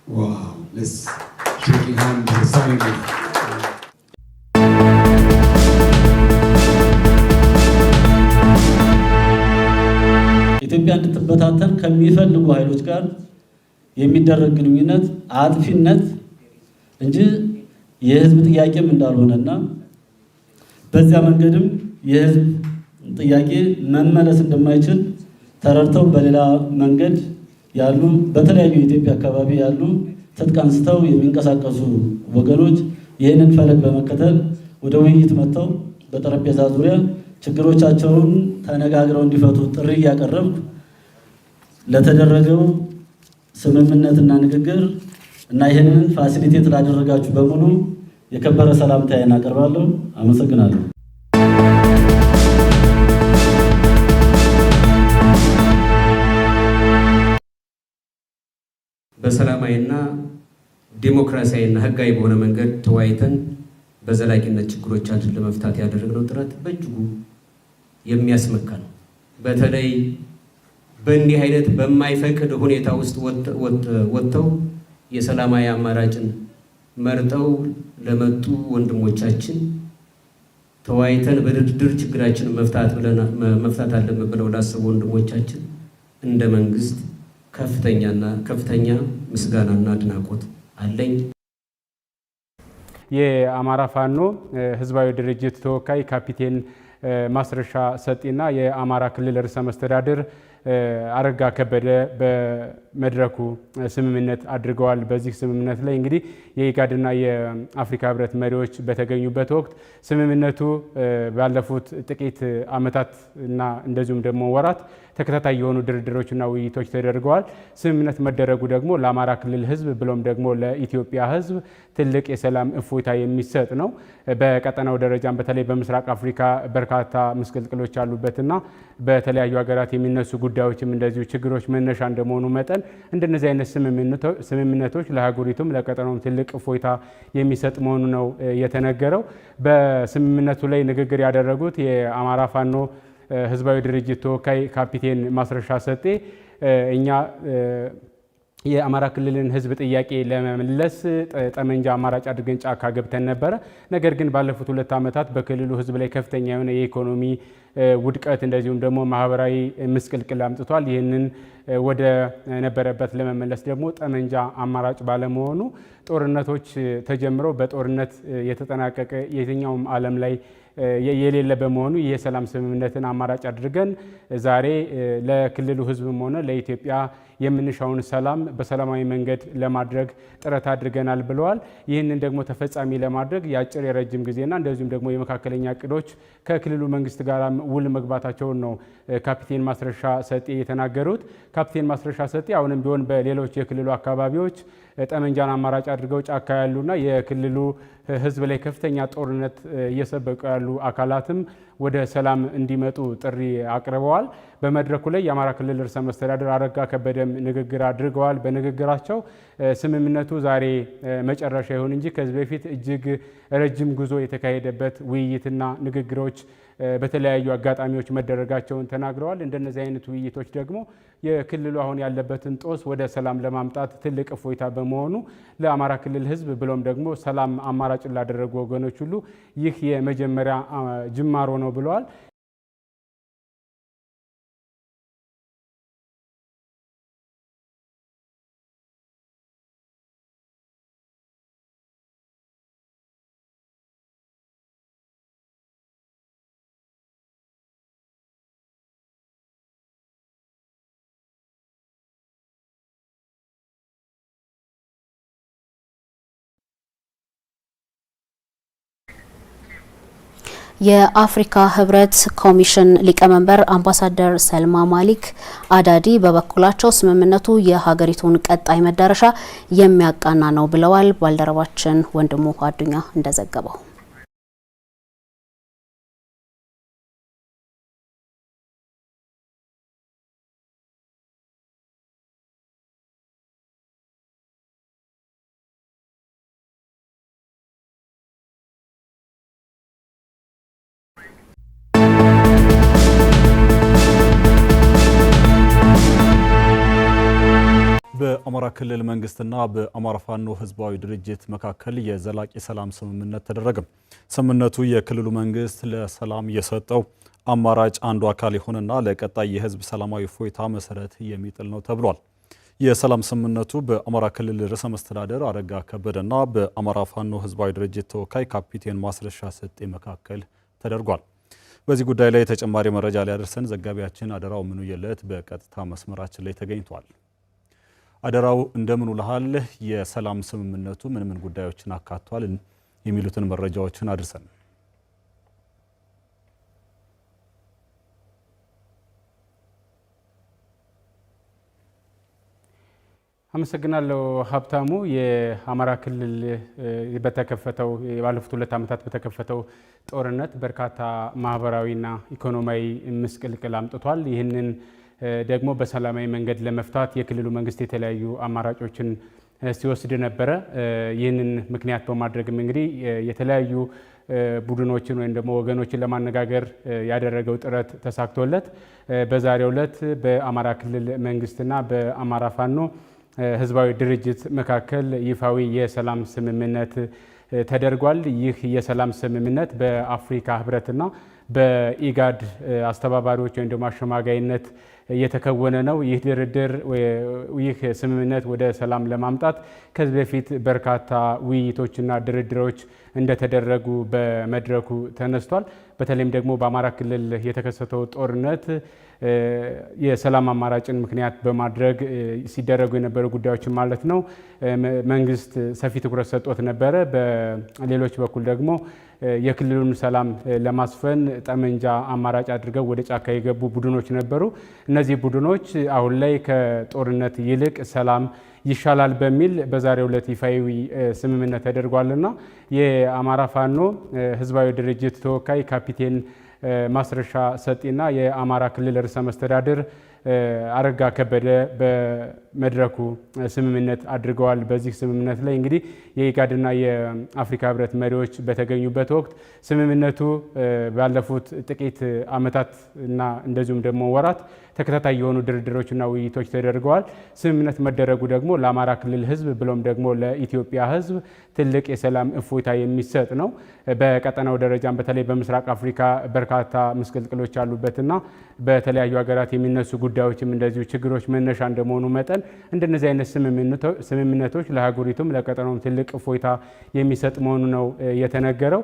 Wow, let's shake your hand and sign it. ኢትዮጵያ እንድትበታተን ከሚፈልጉ ኃይሎች ጋር የሚደረግ ግንኙነት አጥፊነት እንጂ የህዝብ ጥያቄም እንዳልሆነና በዚያ መንገድም የህዝብ ጥያቄ መመለስ እንደማይችል ተረድተው በሌላ መንገድ ያሉ በተለያዩ የኢትዮጵያ አካባቢ ያሉ ትጥቅ አንስተው የሚንቀሳቀሱ ወገኖች ይህንን ፈለግ በመከተል ወደ ውይይት መጥተው በጠረጴዛ ዙሪያ ችግሮቻቸውን ተነጋግረው እንዲፈቱ ጥሪ እያቀረብኩ ለተደረገው ስምምነትና ንግግር እና ይህንን ፋሲሊቴት ላደረጋችሁ በሙሉ የከበረ ሰላምታዬን አቀርባለሁ። አመሰግናለሁ። በሰላማዊና ዲሞክራሲያዊና ህጋዊ በሆነ መንገድ ተወያይተን በዘላቂነት ችግሮቻችንን ለመፍታት ያደረግነው ጥረት በእጅጉ የሚያስመካ ነው። በተለይ በእንዲህ አይነት በማይፈቅድ ሁኔታ ውስጥ ወጥተው የሰላማዊ አማራጭን መርጠው ለመጡ ወንድሞቻችን ተወያይተን በድርድር ችግራችንን መፍታት አለብን ብለው ላሰቡ ወንድሞቻችን እንደ መንግስት ከፍተኛ ምስጋናና አድናቆት አለኝ። የአማራ ፋኖ ህዝባዊ ድርጅት ተወካይ ካፒቴን ማስረሻ ሰጤና የአማራ ክልል ርዕሰ መስተዳድር አረጋ ከበደ በመድረኩ ስምምነት አድርገዋል። በዚህ ስምምነት ላይ እንግዲህ የኢጋድና የአፍሪካ ህብረት መሪዎች በተገኙበት ወቅት ስምምነቱ ባለፉት ጥቂት ዓመታት እና እንደዚሁም ደግሞ ወራት ተከታታይ የሆኑ ድርድሮችና ውይይቶች ተደርገዋል። ስምምነት መደረጉ ደግሞ ለአማራ ክልል ህዝብ ብሎም ደግሞ ለኢትዮጵያ ህዝብ ትልቅ የሰላም እፎይታ የሚሰጥ ነው። በቀጠናው ደረጃም በተለይ በምስራቅ አፍሪካ በርካታ ምስቅልቅሎች ያሉበትና በተለያዩ ሀገራት የሚነሱ ጉዳዮችም እንደዚሁ ችግሮች መነሻ እንደመሆኑ መጠን እንደነዚህ አይነት ስምምነቶች ለሀገሪቱም ለቀጠናውም ትልቅ እፎይታ የሚሰጥ መሆኑ ነው የተነገረው። በስምምነቱ ላይ ንግግር ያደረጉት የአማራ ፋኖ ህዝባዊ ድርጅት ተወካይ ካፒቴን ማስረሻ ሰጤ እኛ የአማራ ክልልን ህዝብ ጥያቄ ለመመለስ ጠመንጃ አማራጭ አድርገን ጫካ ገብተን ነበረ። ነገር ግን ባለፉት 2 ዓመታት በክልሉ ህዝብ ላይ ከፍተኛ የሆነ የኢኮኖሚ ውድቀት እንደዚሁም ደግሞ ማህበራዊ ምስቅልቅል አምጥቷል። ይህንን ወደ ነበረበት ለመመለስ ደግሞ ጠመንጃ አማራጭ ባለመሆኑ ጦርነቶች ተጀምረው በጦርነት የተጠናቀቀ የትኛውም ዓለም ላይ የሌለ በመሆኑ የሰላም ስምምነትን አማራጭ አድርገን ዛሬ ለክልሉ ህዝብም ሆነ ለኢትዮጵያ የምንሻውን ሰላም በሰላማዊ መንገድ ለማድረግ ጥረት አድርገናል ብለዋል። ይህንን ደግሞ ተፈጻሚ ለማድረግ የአጭር የረጅም ጊዜና እንደዚሁም ደግሞ የመካከለኛ እቅዶች ከክልሉ መንግስት ጋር ውል መግባታቸውን ነው ካፒቴን ማስረሻ ሰጤ የተናገሩት። ካፒቴን ማስረሻ ሰጤ አሁንም ቢሆን በሌሎች የክልሉ አካባቢዎች ጠመንጃን አማራጭ አድርገው ጫካ ያሉና የክልሉ ህዝብ ላይ ከፍተኛ ጦርነት እየሰበቁ ያሉ አካላትም ወደ ሰላም እንዲመጡ ጥሪ አቅርበዋል። በመድረኩ ላይ የአማራ ክልል ርዕሰ መስተዳድር አረጋ ከበደም ንግግር አድርገዋል። በንግግራቸው ስምምነቱ ዛሬ መጨረሻ ይሁን እንጂ ከዚህ በፊት እጅግ ረጅም ጉዞ የተካሄደበት ውይይትና ንግግሮች በተለያዩ አጋጣሚዎች መደረጋቸውን ተናግረዋል። እንደነዚህ አይነት ውይይቶች ደግሞ የክልሉ አሁን ያለበትን ጦስ ወደ ሰላም ለማምጣት ትልቅ እፎይታ በመሆኑ ለአማራ ክልል ህዝብ ብሎም ደግሞ ሰላም አማራጭ ላደረጉ ወገኖች ሁሉ ይህ የመጀመሪያ ጅማሮ ነው ብለዋል። የአፍሪካ ህብረት ኮሚሽን ሊቀመንበር አምባሳደር ሰልማ ማሊክ አዳዲ በበኩላቸው ስምምነቱ የሀገሪቱን ቀጣይ መዳረሻ የሚያቃና ነው ብለዋል። ባልደረባችን ወንድሙ አዱኛ እንደዘገበው በአማራ ክልል መንግስትና በአማራ ፋኖ ህዝባዊ ድርጅት መካከል የዘላቂ ሰላም ስምምነት ተደረገ። ስምምነቱ የክልሉ መንግስት ለሰላም የሰጠው አማራጭ አንዱ አካል የሆነና ለቀጣይ የህዝብ ሰላማዊ እፎይታ መሰረት የሚጥል ነው ተብሏል። የሰላም ስምምነቱ በአማራ ክልል ርዕሰ መስተዳደር አረጋ ከበደና በአማራ ፋኖ ህዝባዊ ድርጅት ተወካይ ካፒቴን ማስረሻ ሰጤ መካከል ተደርጓል። በዚህ ጉዳይ ላይ ተጨማሪ መረጃ ሊያደርሰን ዘጋቢያችን አደራው ምኑየለት በቀጥታ መስመራችን ላይ ተገኝቷል። አደራው እንደምን ውለሃል? የሰላም ስምምነቱ ምን ጉዳዮችን አካቷል? የሚሉትን መረጃዎችን አድርሰን። አመሰግናለሁ ሀብታሙ። የአማራ ክልል በተከፈተው ባለፉት 2 ዓመታት በተከፈተው ጦርነት በርካታ ማህበራዊና ኢኮኖሚያዊ ምስቅልቅል አምጥቷል። ይህንን ደግሞ በሰላማዊ መንገድ ለመፍታት የክልሉ መንግስት የተለያዩ አማራጮችን ሲወስድ ነበረ። ይህንን ምክንያት በማድረግም እንግዲህ የተለያዩ ቡድኖችን ወይም ደግሞ ወገኖችን ለማነጋገር ያደረገው ጥረት ተሳክቶለት በዛሬው ዕለት በአማራ ክልል መንግስትና በአማራ ፋኖ ህዝባዊ ድርጅት መካከል ይፋዊ የሰላም ስምምነት ተደርጓል። ይህ የሰላም ስምምነት በአፍሪካ ህብረትና በኢጋድ አስተባባሪዎች ወይም ደግሞ አሸማጋይነት እየተከወነ ነው። ይህ ድርድር ይህ ስምምነት ወደ ሰላም ለማምጣት ከዚህ በፊት በርካታ ውይይቶችና ድርድሮች እንደተደረጉ በመድረኩ ተነስቷል። በተለይም ደግሞ በአማራ ክልል የተከሰተው ጦርነት የሰላም አማራጭን ምክንያት በማድረግ ሲደረጉ የነበሩ ጉዳዮችን ማለት ነው መንግስት ሰፊ ትኩረት ሰጥቶት ነበረ። በሌሎች በኩል ደግሞ የክልሉን ሰላም ለማስፈን ጠመንጃ አማራጭ አድርገው ወደ ጫካ የገቡ ቡድኖች ነበሩ። እነዚህ ቡድኖች አሁን ላይ ከጦርነት ይልቅ ሰላም ይሻላል በሚል በዛሬው ዕለት ይፋዊ ስምምነት ተደርጓልና የአማራ ፋኖ ህዝባዊ ድርጅት ተወካይ ካፒቴን ማስረሻ ሰጤና የአማራ ክልል ርዕሰ መስተዳድር አረጋ ከበደ በመድረኩ ስምምነት አድርገዋል። በዚህ ስምምነት ላይ እንግዲህ የኢጋድና የአፍሪካ ህብረት መሪዎች በተገኙበት ወቅት ስምምነቱ ባለፉት ጥቂት ዓመታት እና እንደዚሁም ደግሞ ወራት ተከታታይ የሆኑ ድርድሮችና ውይይቶች ተደርገዋል። ስምምነት መደረጉ ደግሞ ለአማራ ክልል ህዝብ ብሎም ደግሞ ለኢትዮጵያ ህዝብ ትልቅ የሰላም እፎይታ የሚሰጥ ነው። በቀጠናው ደረጃም በተለይ በምስራቅ አፍሪካ በርካታ ምስቅልቅሎች ያሉበትና በተለያዩ ሀገራት የሚነሱ ጉዳዮችም እንደዚሁ ችግሮች መነሻ እንደመሆኑ መጠን እንደነዚህ አይነት ስምምነቶች ለሀገሪቱም ለቀጠናውም ትልቅ እፎይታ የሚሰጥ መሆኑ ነው የተነገረው።